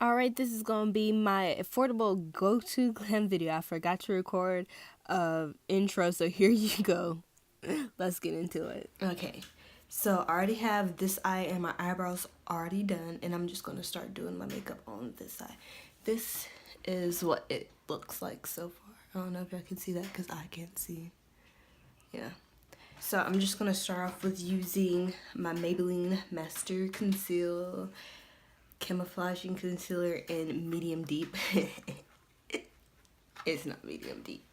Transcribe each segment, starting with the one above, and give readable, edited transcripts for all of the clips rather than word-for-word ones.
Alright, this is going to be my affordable go-to glam video. I forgot to record intro, so here you go. Let's get into it. Okay, so I already have this eye and my eyebrows already done, and I'm just going to start doing my makeup on this side. This is what it looks like so far. I don't know if y'all can see that because I can't see. Yeah. So I'm just going to start off with using my Maybelline Master Conceal camouflaging concealer in medium deep. It's not medium deep.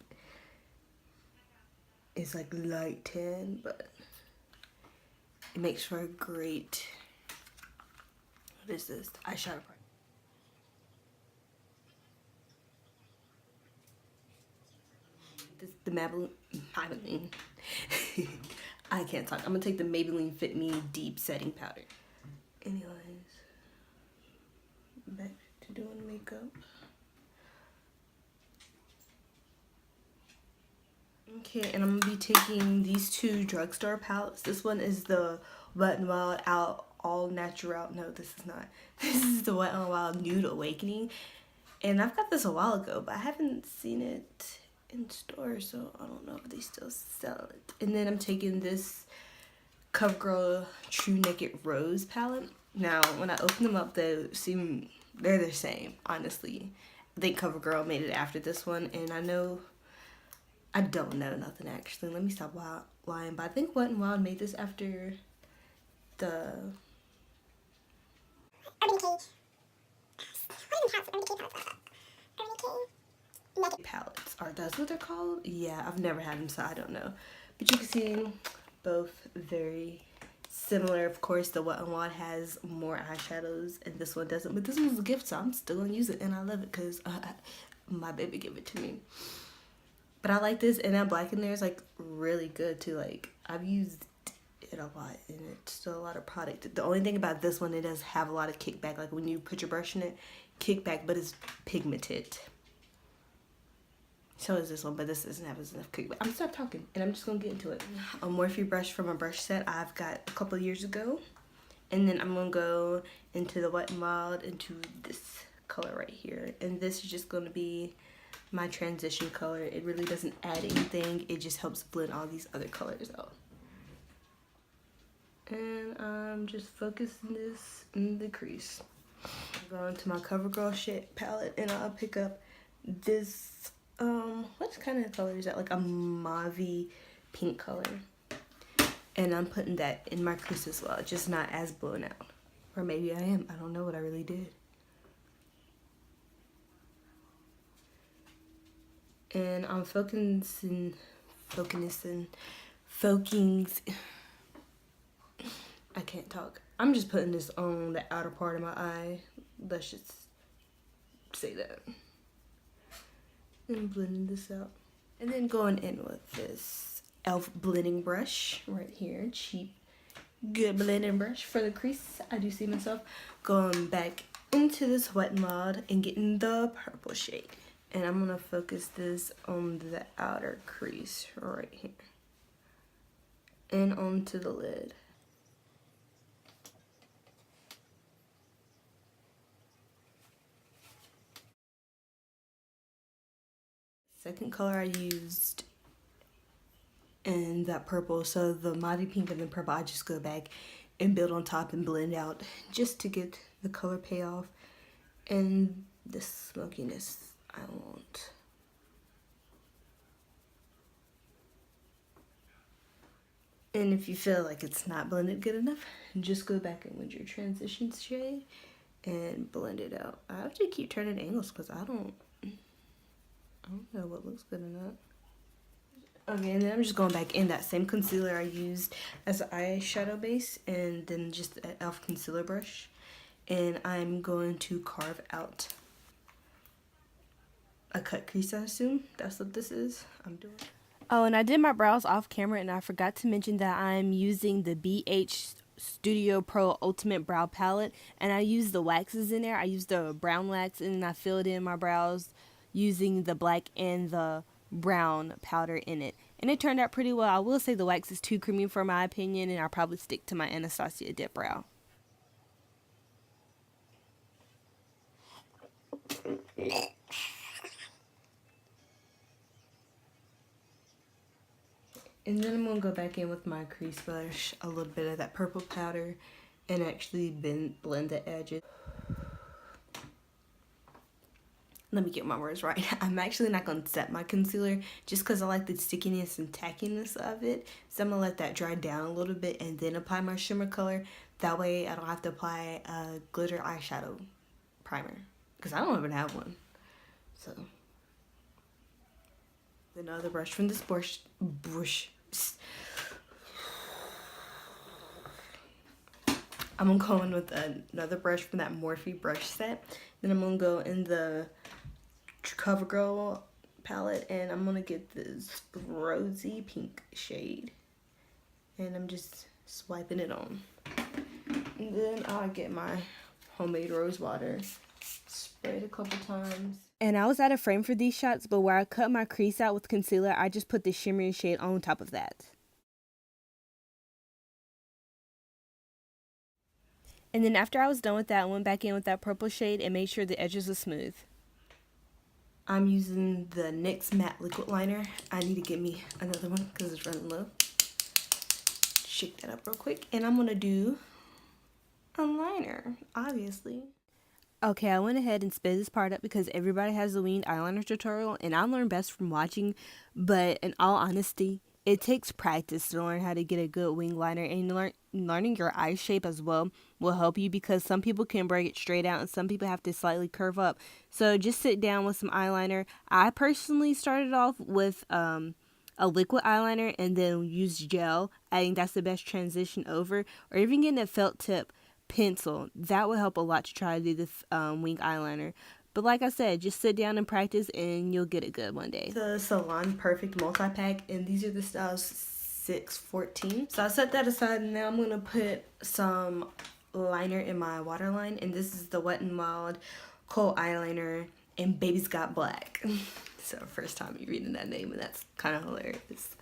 It's like light tan, but it makes for a great, what is this? Eyeshadow. This the Maybelline. I can't talk. I'm gonna take the Maybelline Fit Me Deep Setting Powder. Anyways, back to doing makeup. Okay, and I'm gonna be taking these two drugstore palettes. This one is the Wild Au Naturel. No, this is not. This is the Wild Au Nude Awakening. And I've got this a while ago, but I haven't seen it in stores, so I don't know if they still sell it. And then I'm taking this Covergirl True Naked Rose palette. Now, when I open them up, they're the same, honestly. I think Covergirl made it after this one, and I don't know nothing actually. Let me stop lying, but I think Wet n Wild made this after the palettes. Are those what they're called? Yeah, I've never had them, so I don't know. But you can see both very similar. Of course, the Wet n Wild has more eyeshadows and this one doesn't, but this one's a gift, so I'm still gonna use it, and I love it because my baby gave it to me. But I like this, and that black in there is like really good too. Like, I've used it a lot, and it's still a lot of product. The only thing about this one, it does have a lot of kickback. Like when you put your brush in it, kickback, but it's pigmented. So is this one, but this doesn't have as enough kickback. I'm gonna stop talking, and I'm just gonna get into it. A Morphe brush from a brush set I've got a couple years ago, and then I'm gonna go into the Wet n Wild into this color right here, and this is just gonna be my transition color. It really doesn't add anything, it just helps blend all these other colors out. And I'm just focusing this in the crease. I'll go into my Covergirl shade palette, and I'll pick up this what kind of color is that? Like a mauve pink color, and I'm putting that in my crease as well, just not as blown out, or maybe I am. I don't know what I really did. And I'm focusing. I can't talk. I'm just putting this on the outer part of my eye. Let's just say that. And blending this out. And then going in with this E.L.F blending brush right here. Cheap, good blending brush for the crease. I do see myself going back into this Wet n Wild and getting the purple shade. And I'm gonna focus this on the outer crease right here. And onto the lid. Second color I used in that purple, so the mauve pink and the purple, I just go back and build on top and blend out just to get the color payoff and the smokiness I want. And if you feel like it's not blended good enough, just go back in with your transition shade and blend it out. I have to keep turning angles because I don't know what looks good or not. Okay, and then I'm just going back in that same concealer I used as an eyeshadow base, and then just an E.L.F concealer brush. And I'm going to carve out a cut crease, I assume. That's what this is. I'm doing. Oh, and I did my brows off camera, and I forgot to mention that I'm using the BH Studio Pro Ultimate Brow Palette, and I use the waxes in there. I use the brown wax, and then I filled in my brows using the black and the brown powder in it, and it turned out pretty well. I will say the wax is too creamy for my opinion, and I'll probably stick to my Anastasia dip brow. And then I'm going to go back in with my crease brush, a little bit of that purple powder, and actually blend the edges. Let me get my words right. I'm actually not going to set my concealer just because I like the stickiness and tackiness of it. So I'm going to let that dry down a little bit and then apply my shimmer color. That way I don't have to apply a glitter eyeshadow primer because I don't even have one. So another brush from this brush. I'm going to go in with another brush from that Morphe brush set. Then I'm going to go in the Covergirl palette and I'm going to get this rosy pink shade. And I'm just swiping it on. And then I'll get my homemade rose water, spray it a couple times. And I was out of frame for these shots, but where I cut my crease out with concealer, I just put the shimmery shade on top of that. And then after I was done with that, I went back in with that purple shade and made sure the edges were smooth. I'm using the NYX matte liquid liner. I need to get me another one because it's running low. Shake that up real quick. And I'm going to do a liner, obviously. Okay, I went ahead and sped this part up because everybody has a winged eyeliner tutorial and I learn best from watching. But in all honesty, it takes practice to learn how to get a good wing liner, and learning your eye shape as well will help you because some people can break it straight out and some people have to slightly curve up. So just sit down with some eyeliner. I personally started off with a liquid eyeliner and then used gel. I think that's the best transition over, or even getting a felt tip pencil. That will help a lot to try to do this wing eyeliner. But like I said, just sit down and practice and you'll get it good one day. The Salon Perfect Multi-Pack, and these are the styles 614. So I set that aside and now I'm going to put some liner in my waterline. And this is the Wet n Wild Kohl Eyeliner in Baby's Got Black. So first time you're reading that name and that's kind of hilarious.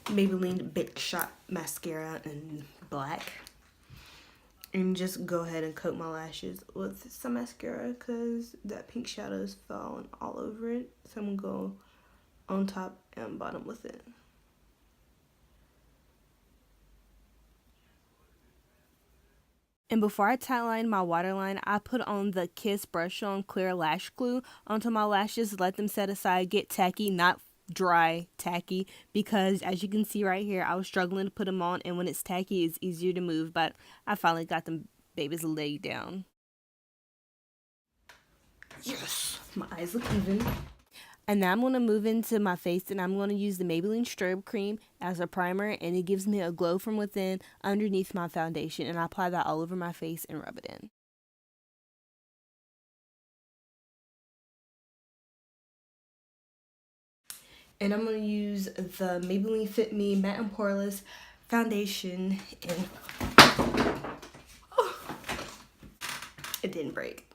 Maybelline Big Shot Mascara in black. And just go ahead and coat my lashes with some mascara because that pink shadow is falling all over it. So I'm going to go on top and bottom with it. And before I tightline my waterline, I put on the Kiss Brush On Clear Lash Glue onto my lashes. Let them set aside, get tacky, not dry tacky, because as you can see right here, I was struggling to put them on, and when it's tacky it's easier to move, but I finally got them babies laid down. Yes, my eyes look even. And now I'm going to move into my face and I'm going to use the Maybelline Strobe Cream as a primer, and it gives me a glow from within underneath my foundation, and I apply that all over my face and rub it in. And I'm going to use the Maybelline Fit Me Matte and Poreless Foundation. And oh, it didn't break.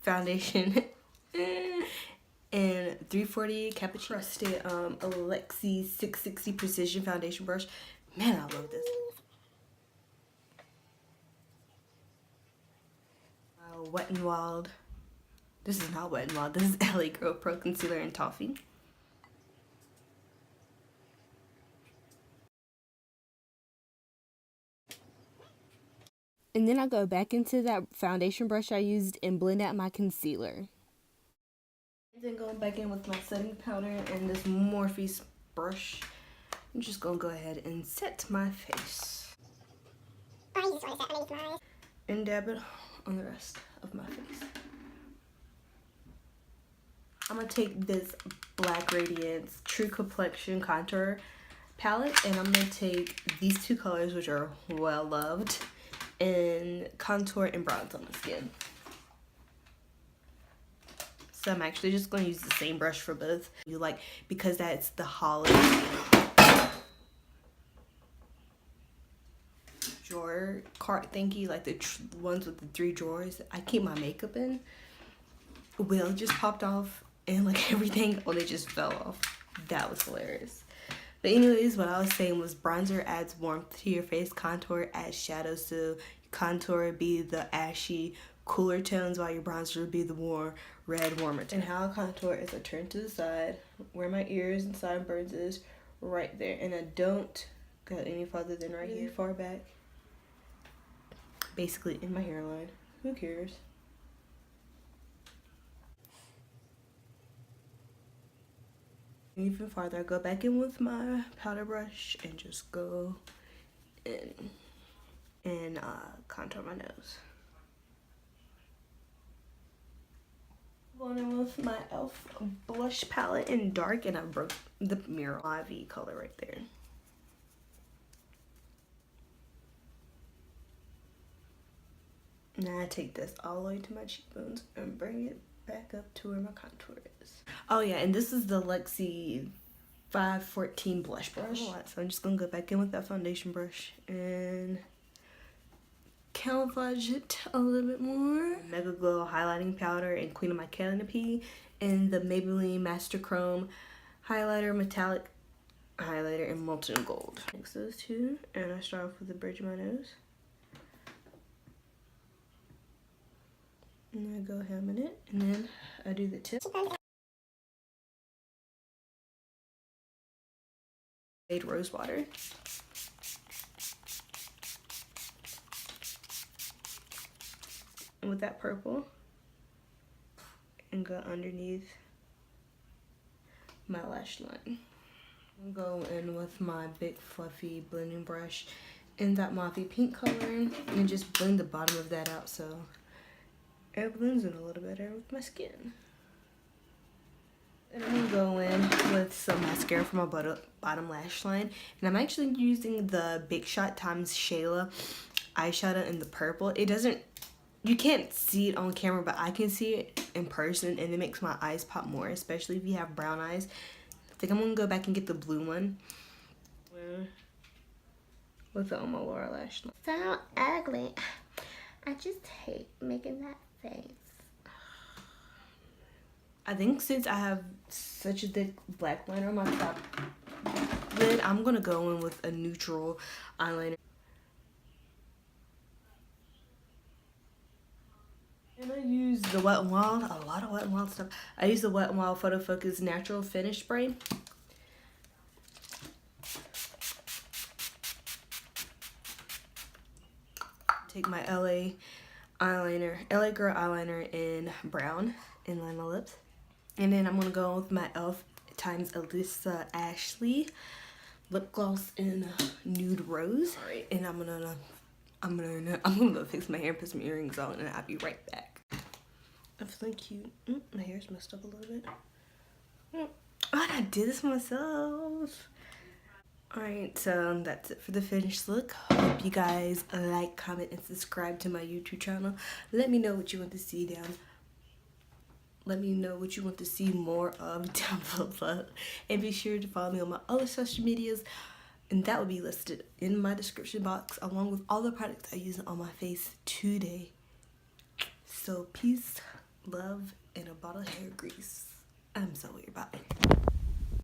Foundation. And 340 cappuccino trusted Alexi 660 Precision Foundation Brush. Man, I love this. Wet n Wild. This is not Wet n Wild. This is LA Girl Pro Concealer in Toffee. And then I go back into that foundation brush I used and blend out my concealer. And then going back in with my setting powder and this Morphe brush, I'm just going to go ahead and set my face. And dab it on the rest of my face. I'm going to take this Black Radiance True Complexion Contour palette, and I'm going to take these two colors, which are well loved, and contour and bronze on the skin. So I'm actually just going to use the same brush for both. You like, because that's the holiday drawer cart thingy, like the ones with the 3 drawers I keep my makeup in. Well, it just popped off and like everything, oh, they just fell off. That was hilarious. But anyways, what I was saying was bronzer adds warmth to your face, contour adds shadow, so contour be the ashy cooler tones, while your bronzer would be the more red, warmer tone. And how I contour is I turn to the side, where my ears and sideburns is, right there. And I don't go any farther than right here, far back. Basically in my hairline. Who cares? Even farther, I go back in with my powder brush and just go in and contour my nose. Going in with my E.L.F blush palette in dark, and I broke the mirror IV color right there. Now I take this all the way to my cheekbones and bring it back up to where my contour is. Oh yeah, and this is the Lexi 514 blush brush. So I'm just gonna go back in with that foundation brush and camouflage it a little bit more. Megaglo highlighting powder and Queen of my Canopy, and the Maybelline Masterchrome highlighter, metallic highlighter in molten gold. Mix those two, and I start off with the bridge of my nose. And I go ham in it, and then I do the tip. Rose water. And with that purple, and go underneath my lash line. I'll go in with my big fluffy blending brush in that mauvey pink color, and just blend the bottom of that out so it blends in a little better with my skin. And I'm gonna go in with some mascara for my bottom lash line, and I'm actually using the Big Shot times Shayla eyeshadow in the purple. It doesn't, you can't see it on camera, but I can see it in person, and it makes my eyes pop more, especially if you have brown eyes. I think I'm gonna go back and get the blue one with it on my lower lash line. So ugly. I just hate making that face. I think since I have such a thick black liner on my top lid, I'm gonna go in with a neutral eyeliner. And I use the Wet n Wild, a lot of Wet n Wild stuff. I use the Wet n Wild Photofoucs Natural Finish Spray. Take my LA Girl eyeliner in brown and line my lips. And then I'm gonna go with my E.L.F times Alyssa Ashley lip gloss in nude rose. All right, and I'm gonna go fix my hair and put some earrings on, and I'll be right back. I'm feeling cute. My hair's messed up a little bit. Oh, and I did this myself. Alright, so that's it for the finished look. Hope you guys like, comment, and subscribe to my YouTube channel. Let me know what you want to see Let me know what you want to see more of down below. And be sure to follow me on my other social medias, and that will be listed in my description box, along with all the products I use on my face today. So peace, love, and a bottle of hair grease. I'm so weird. Bye.